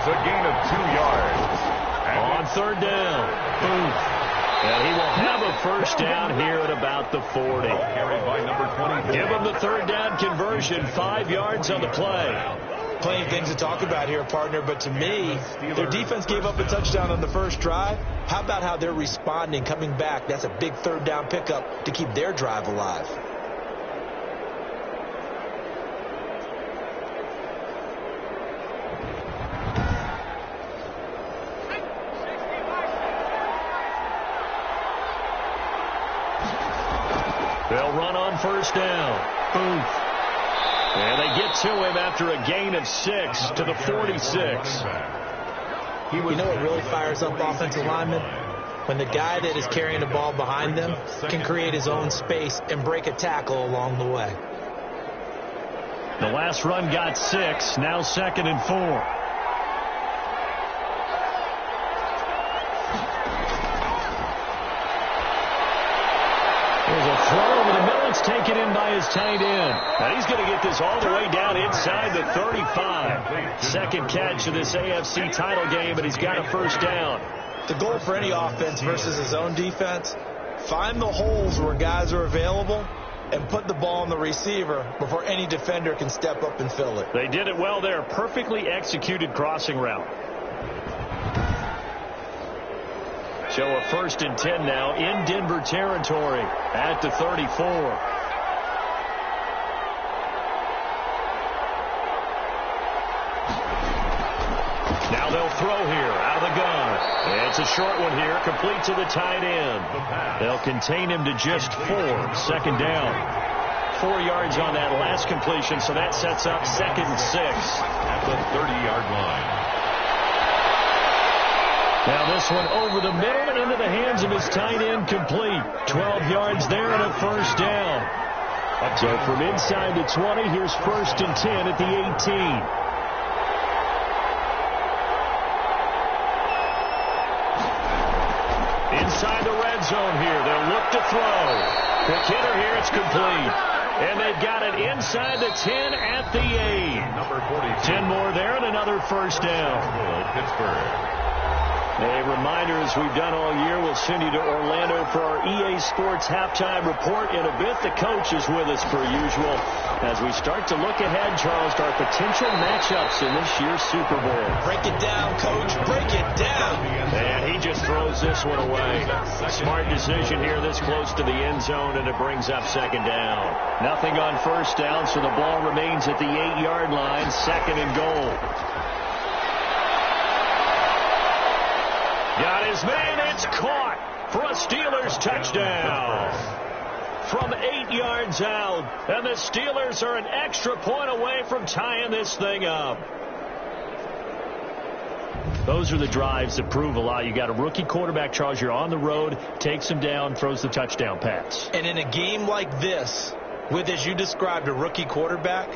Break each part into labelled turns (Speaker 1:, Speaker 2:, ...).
Speaker 1: a gain of 2 yards.
Speaker 2: On third down, Booth. And he will have a first down here at about the 40.
Speaker 1: Carried by number 20.
Speaker 2: Give him the third down conversion, 5 yards on the play.
Speaker 3: Plenty of things to talk about here, partner, but to me, their defense gave up a touchdown on the first drive. How about how they're responding, coming back? That's a big third down pickup to keep their drive alive.
Speaker 2: They'll run on first down. Booth. And they get to him after a gain of 6 to the 46.
Speaker 3: You know what really fires up offensive linemen? When the guy that is carrying the ball behind them can create his own space and break a tackle along the way.
Speaker 2: The last run got 6, now 2nd and 4. There's a throw over the middle. It's taken in by his tight end. And he's going to get this all the way down inside the 35. Second catch of this AFC title game, and he's got a first down.
Speaker 3: The goal for any offense versus his own defense, find the holes where guys are available and put the ball on the receiver before any defender can step up and fill it.
Speaker 2: They did it well there. Perfectly executed crossing route. So a 1st and 10 now in Denver territory at the 34. Now they'll throw here out of the gun. It's a short one here, complete to the tight end. They'll contain him to just 4. 2nd down. 4 yards on that last completion, so that sets up 2nd and 6.
Speaker 1: At the 30-yard line.
Speaker 2: Now this one over the middle and into the hands of his tight end, complete. 12 yards there and a first down. So from inside the 20, here's 1st and 10 at the 18. Inside the red zone here, they'll look to throw. Quick hitter here, it's complete. And they've got it inside the 10 at the 8.
Speaker 1: Number 42.
Speaker 2: 10 more there and another first down.
Speaker 1: Pittsburgh.
Speaker 2: A reminder, as we've done all year, we'll send you to Orlando for our EA Sports halftime report. In a bit, the coach is with us per usual as we start to look ahead, Charles, to our potential matchups in this year's Super Bowl.
Speaker 3: Break it down, coach. Break it down.
Speaker 2: And he just throws this one away. Smart decision here this close to the end zone, and it brings up 2nd down. Nothing on first down, so the ball remains at the 8-yard line, 2nd and goal. Got his man, it's caught for a Steelers touchdown. From 8 yards out, and the Steelers are an extra point away from tying this thing up. Those are the drives that prove a lot. You got a rookie quarterback, Charles, you're on the road, takes him down, throws the touchdown pass.
Speaker 3: And in a game like this, with, as you described, a rookie quarterback,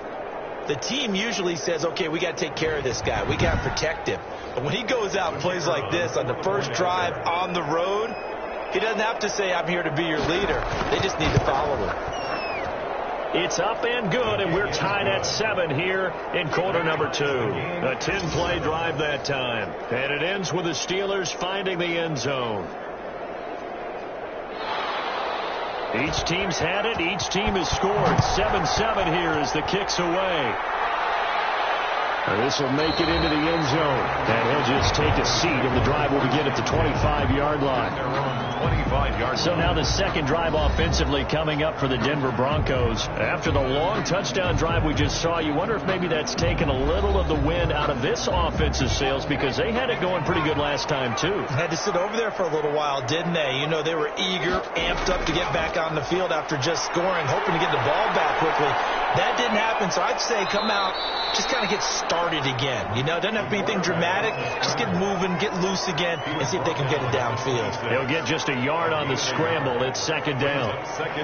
Speaker 3: the team usually says, okay, we got to take care of this guy. We got to protect him. But when he goes out and plays like this on the first drive on the road, he doesn't have to say, I'm here to be your leader. They just need to follow him.
Speaker 2: It's up and good, and we're tied at 7 here in quarter number 2. A 10-play drive that time. And it ends with the Steelers finding the end zone. Each team's had it. Each team has scored. 7-7 here as the kick's away. This will make it into the end zone. And he'll just take a seat, and the drive will begin at the 25-yard line. So now the second drive offensively coming up for the Denver Broncos. After the long touchdown drive we just saw, you wonder if maybe that's taken a little of the wind out of this offensive sails, because they had it going pretty good last time, too.
Speaker 3: Had to sit over there for a little while, didn't they? You know, they were eager, amped up to get back on the field after just scoring, hoping to get the ball back quickly. That didn't happen, so I'd say come out, just kind of get started again. You know, it doesn't have to be anything dramatic. Just get moving, get loose again, and see if they can get it downfield.
Speaker 2: They'll get just a yard on the scramble. It's 2nd down.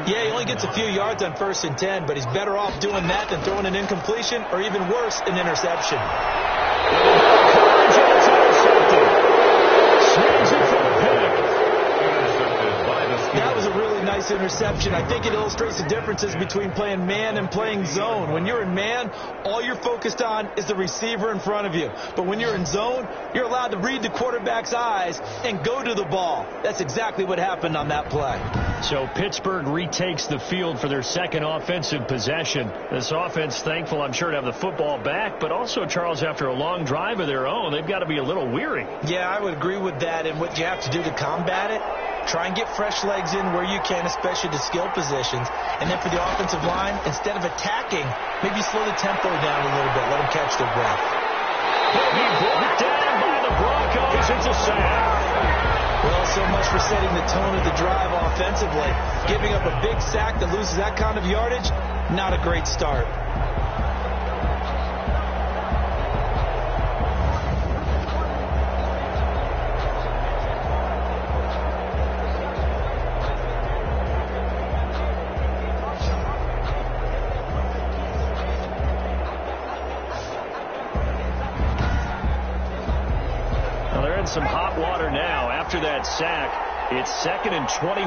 Speaker 3: Yeah, he only gets a few yards on 1st and 10, but he's better off doing that than throwing an incompletion or even worse, an interception. That was a really nice interception. I think it illustrates the differences between playing man and playing zone. When you're in man, all you're focused on is the receiver in front of you. But when you're in zone, you're allowed to read the quarterback's eyes and go to the ball. That's exactly what happened on that play.
Speaker 2: So Pittsburgh retakes the field for their second offensive possession. This offense, thankful, I'm sure, to have the football back, but also, Charles, after a long drive of their own, they've got to be a little weary.
Speaker 3: Yeah, I would agree with that. And what you have to do to combat it, try and get fresh legs in where you can, especially the skill positions. And then for the offensive line, instead of attacking, maybe slow the tempo down a little bit. Let them catch their breath.
Speaker 2: He'll be brought down by the Broncos. It's a sack.
Speaker 3: Well, so much for setting the tone of the drive offensively. Giving up a big sack that loses that kind of yardage, not a great start.
Speaker 2: Some hot water now after that sack. It's 2nd and 21.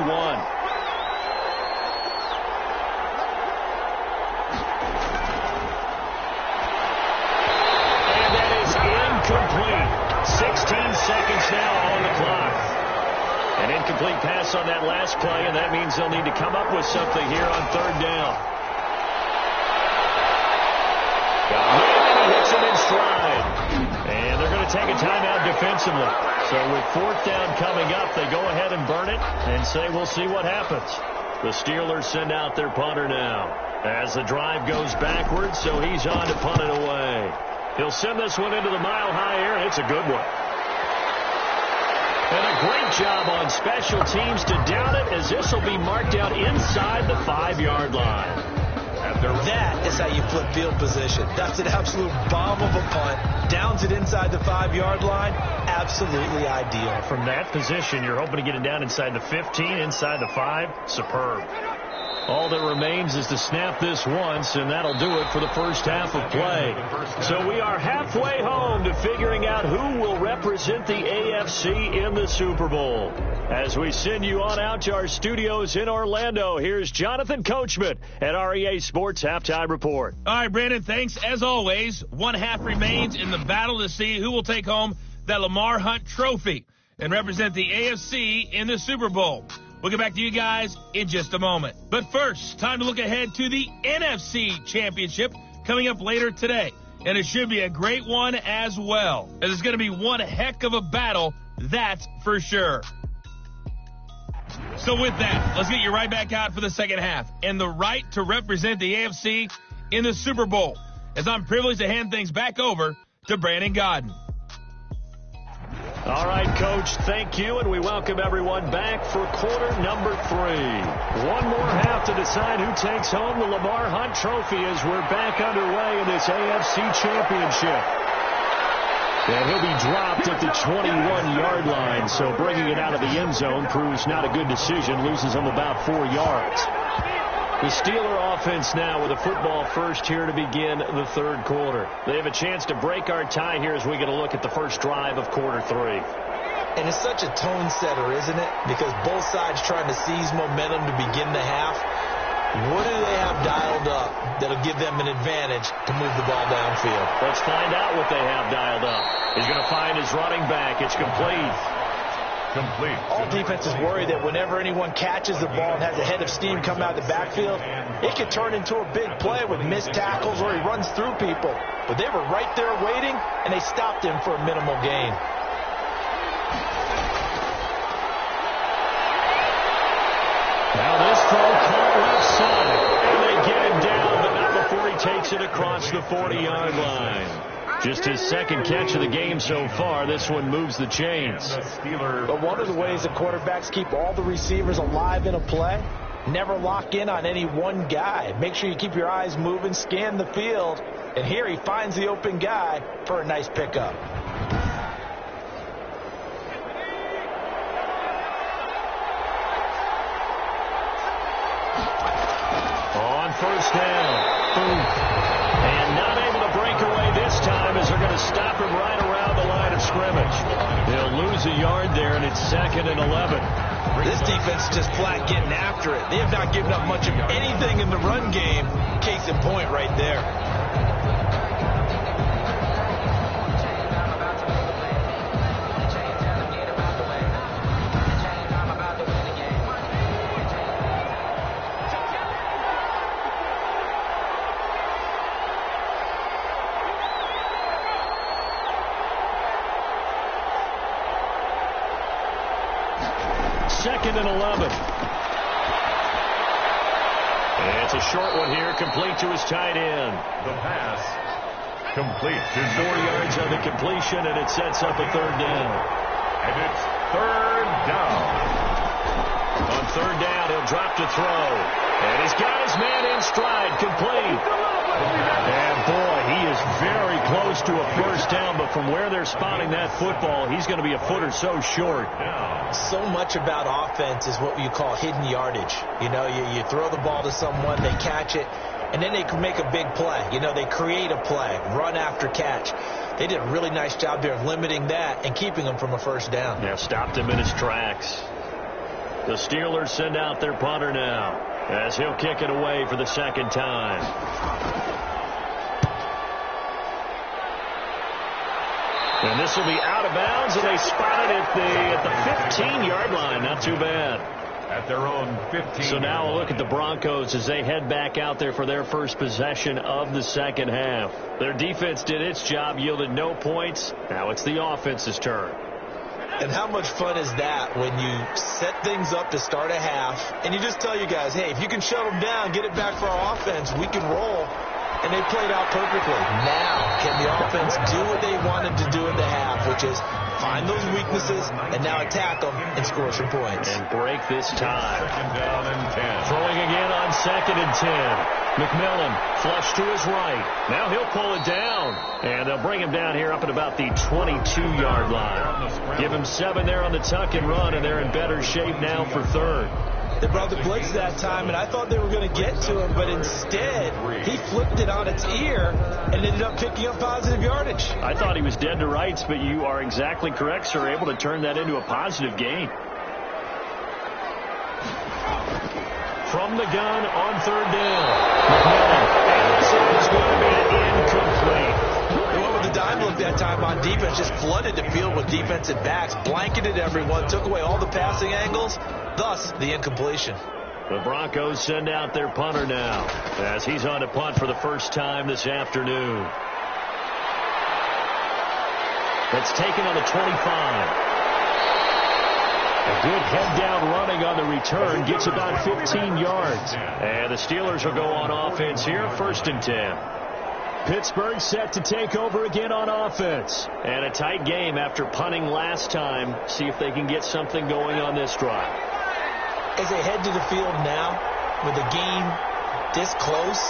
Speaker 2: And that is incomplete. 16 seconds now on the clock. An incomplete pass on that last play, and that means they'll need to come up with something here on 3rd down. Hits him in stride. And they're going to take a timeout defensively. So with 4th down coming up, they go ahead and burn it and say, we'll see what happens. The Steelers send out their punter now as the drive goes backwards, so he's on to punt it away. He'll send this one into the mile-high air, and it's a good one. And a great job on special teams to down it, as this will be marked out inside the 5-yard line.
Speaker 3: That is how you flip field position. That's an absolute bomb of a punt. Downs it inside the 5-yard line. Absolutely ideal.
Speaker 2: From that position, you're hoping to get it down inside the 15, inside the 5. Superb. All that remains is to snap this once, and that'll do it for the first half of play. So we are halfway home to figuring out who will represent the AFC in the Super Bowl. As we send you on out to our studios in Orlando, here's Jonathan Coachman at REA Sports Halftime Report.
Speaker 4: All right, Brandon, thanks. As always, one half remains in the battle to see who will take home that Lamar Hunt trophy and represent the AFC in the Super Bowl. We'll get back to you guys in just a moment. But first, time to look ahead to the NFC Championship coming up later today. And it should be a great one as well, as it's going to be one heck of a battle, that's for sure. So with that, let's get you right back out for the second half and the right to represent the AFC in the Super Bowl, as I'm privileged to hand things back over to Brandon Godden.
Speaker 2: All right, Coach, thank you, and we welcome everyone back for quarter number 3. One more half to decide who takes home the Lamar Hunt Trophy as we're back underway in this AFC Championship. And he'll be dropped at the 21-yard line, so bringing it out of the end zone proves not a good decision, loses him about 4 yards. The Steeler offense now with a football first here to begin the 3rd quarter. They have a chance to break our tie here as we get a look at the first drive of quarter 3.
Speaker 3: And it's such a tone setter, isn't it? Because both sides trying to seize momentum to begin the half. What do they have dialed up that'll give them an advantage to move the ball downfield?
Speaker 2: Let's find out what they have dialed up. He's going to find his running back. It's complete.
Speaker 3: All defenses worry that whenever anyone catches the ball and has a head of steam come out of the backfield, it could turn into a big play with missed tackles or he runs through people. But they were right there waiting, and they stopped him for a minimal gain.
Speaker 2: Now this throw caught left side, and they get him down, but not before he takes it across the 40-yard line. Just his second catch of the game so far. This one moves the chains.
Speaker 3: But one of the ways that quarterbacks keep all the receivers alive in a play, never lock in on any one guy. Make sure you keep your eyes moving, scan the field, and here he finds the open guy for a nice pickup.
Speaker 2: On first down. Boom. And not able to break away this time as they're going to stop him right around the line of scrimmage. They'll lose a yard there, and it's 2nd and 11.
Speaker 3: This defense is just flat getting after it. They have not given up much of anything in the run game. Case in point right there.
Speaker 2: Second and 11. It's a short one here, complete to his tight end.
Speaker 1: The pass complete to
Speaker 2: 4 yards on the completion, and it sets up a third down.
Speaker 1: And it's third down.
Speaker 2: On third down, he'll drop to throw. And he's got his man in stride, complete. And boy, he is very close to a first down, but from where they're spotting that football, he's going to be a foot or so short.
Speaker 3: So much about offense is what you call hidden yardage. You know, you throw the ball to someone, they catch it, and then they can make a big play. You know, they create a play, run after catch. They did a really nice job there of limiting that and keeping him from a first down.
Speaker 2: Yeah, stopped him in his tracks. The Steelers send out their punter now, as he'll kick it away for the second time. And this will be out of bounds, and they spot it at the 15-yard line. Not too bad.
Speaker 1: At their own 15.
Speaker 2: So now a look at the Broncos as they head back out there for their first possession of the second half. Their defense did its job, yielded no points. Now it's the offense's turn.
Speaker 3: And how much fun is that when you set things up to start a half, and you just tell you guys, hey, if you can shut them down, get it back for our offense, we can roll. And they played out perfectly. Now, can the offense do what they wanted to do in the half, which is find those weaknesses and now attack them and score some points.
Speaker 2: And break this tie.
Speaker 1: Second down and 10.
Speaker 2: Throwing again on second and 10. McMillan flush to his right. Now he'll pull it down. And they'll bring him down here up at about the 22-yard line. Give him 7 there on the tuck and run, and they're in better shape now for third.
Speaker 3: They brought the blitz that time, and I thought they were going to get to him, but instead, he flipped it on its ear and ended up picking up positive yardage.
Speaker 2: I thought he was dead to rights, but you are exactly correct, sir, able to turn that into a positive gain. From the gun on third down. McMillan, and this is going to be incomplete.
Speaker 3: Well, the dime look that time on defense just flooded the field with defensive backs, blanketed everyone, took away all the passing angles. Thus, the incompletion.
Speaker 2: The Broncos send out their punter now as he's on to punt for the first time this afternoon. That's taken on the 25. A good head-down running on the return gets about 15 yards. And the Steelers will go on offense here, 1st and 10. Pittsburgh set to take over again on offense. And a tight game after punting last time. See if they can get something going on this drive.
Speaker 3: As they head to the field now, with the game this close,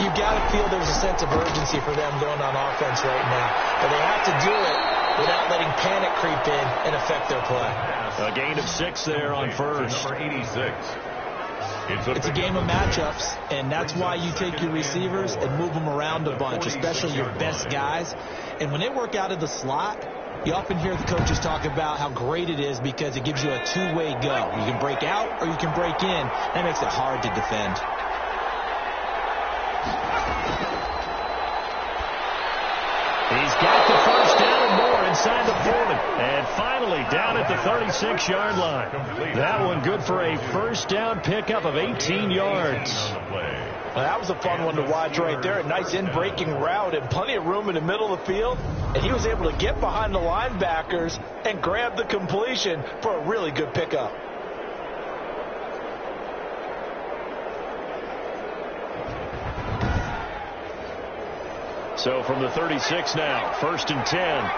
Speaker 3: you got to feel there's a sense of urgency for them going on offense right now. But they have to do it without letting panic creep in and affect their play.
Speaker 2: A gain of 6 there on first.
Speaker 1: Number 86.
Speaker 3: It's a game of matchups, and that's why you take your receivers and move them around a bunch, especially your best guys. And when they work out of the slot, you often hear the coaches talk about how great it is because it gives you a two-way go. You can break out or you can break in. That makes it hard to defend.
Speaker 2: He's got the first down and more inside the 40. And finally down at the 36-yard line. That one good for a first down pickup of 18 yards.
Speaker 3: Well, that was a fun one to watch right there. A nice in-breaking route and plenty of room in the middle of the field. And he was able to get behind the linebackers and grab the completion for a really good pickup.
Speaker 2: So from the 36 now, 1st and 10.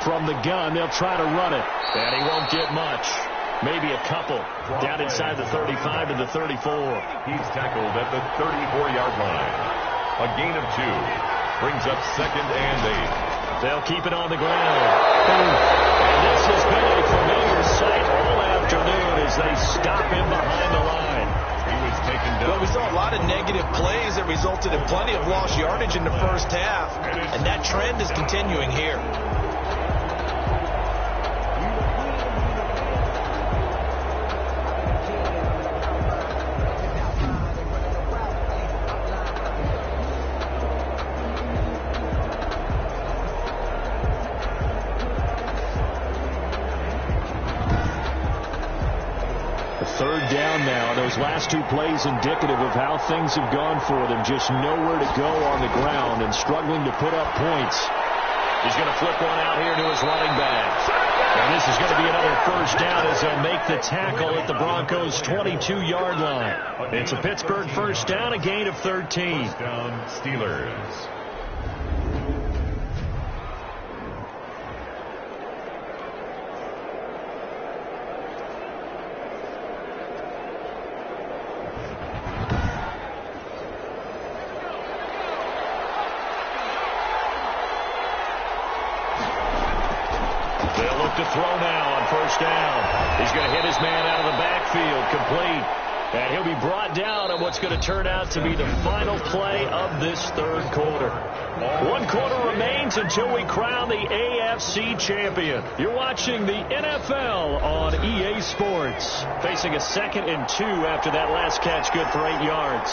Speaker 2: From the gun, they'll try to run it. And he won't get much. Maybe a couple. Down inside the 35 to the 34.
Speaker 1: He's tackled at the 34-yard line. A gain of 2. Brings up 2nd and 8.
Speaker 2: They'll keep it on the ground. And this has been a familiar sight all afternoon as they stop him behind the line.
Speaker 1: He was taken down.
Speaker 3: Well, we saw a lot of negative plays that resulted in plenty of lost yardage in the first half. And that trend is continuing here.
Speaker 2: Those last two plays indicative of how things have gone for them. Just nowhere to go on the ground and struggling to put up points.
Speaker 5: He's going to flip one out here to his running back. And this is going to be another first down as they'll make the tackle at the Broncos' 22-yard line. It's a Pittsburgh first down, a gain of 13.
Speaker 1: First down, Steelers.
Speaker 5: To throw now on first down. He's going to hit his man out of the backfield, complete. And he'll be brought down on what's going to turn out to be the final play of this third quarter. 1 quarter remains until we crown the AFC champion. You're watching the NFL on EA Sports. Facing a 2nd and 2 after that last catch, good for 8 yards.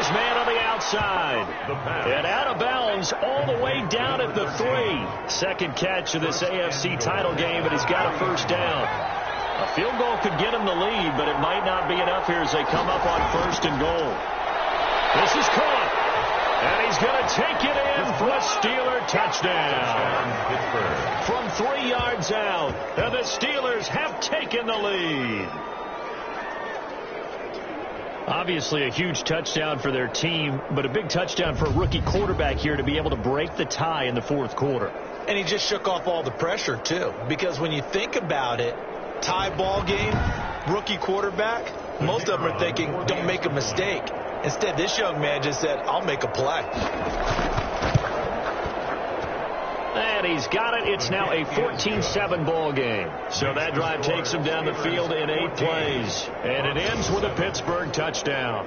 Speaker 5: Man on the outside. And out of bounds all the way down at the 3. Second catch of this AFC title game, and he's got a first down. A field goal could get him the lead, but it might not be enough here as they come up on 1st and goal. This is caught. And he's going to take it in for a Steeler touchdown. From 3 yards out, and the Steelers have taken the lead. Obviously a huge touchdown for their team, but a big touchdown for a rookie quarterback here to be able to break the tie in the 4th quarter.
Speaker 3: And he just shook off all the pressure, too. Because when you think about it, tie ball game, rookie quarterback, most of them are thinking, don't make a mistake. Instead, this young man just said, I'll make a play.
Speaker 5: And he's got it. It's now a 14-7 ball game. So that drive takes him down the field in 8 plays. And it ends with a Pittsburgh touchdown.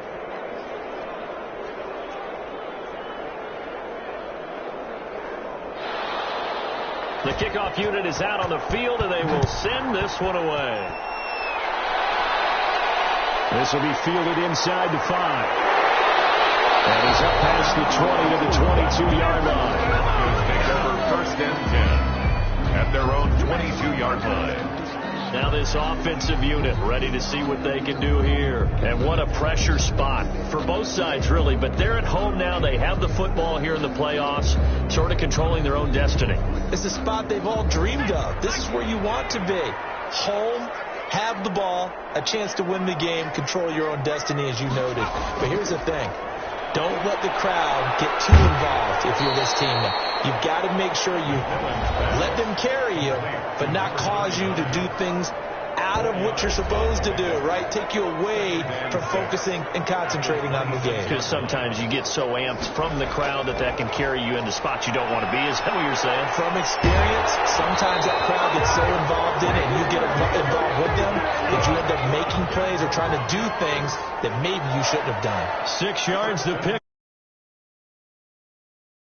Speaker 5: The kickoff unit is out on the field, and they will send this one away. This will be fielded inside the 5. And he's up past the 20 to the 22-yard line.
Speaker 1: First and 10 at their own 22-yard line.
Speaker 5: Now this offensive unit ready to see what they can do here. And what a pressure spot for both sides, really. But they're at home now. They have the football here in the playoffs, sort of controlling their own destiny.
Speaker 3: It's the spot they've all dreamed of. This is where you want to be. Home, have the ball, a chance to win the game, control your own destiny, as you noted. But here's the thing. Don't let the crowd get too involved if you're this team now. You've got to make sure you let them carry you, but not cause you to do things out of what you're supposed to do, right? Take you away from focusing and concentrating on the game.
Speaker 5: Because sometimes you get so amped from the crowd that can carry you into spots you don't want to be. Is that what you're saying?
Speaker 3: From experience, sometimes that crowd gets so involved in it and you get involved with them that you end up making plays or trying to do things that maybe you shouldn't have done.
Speaker 5: 6 yards to pick.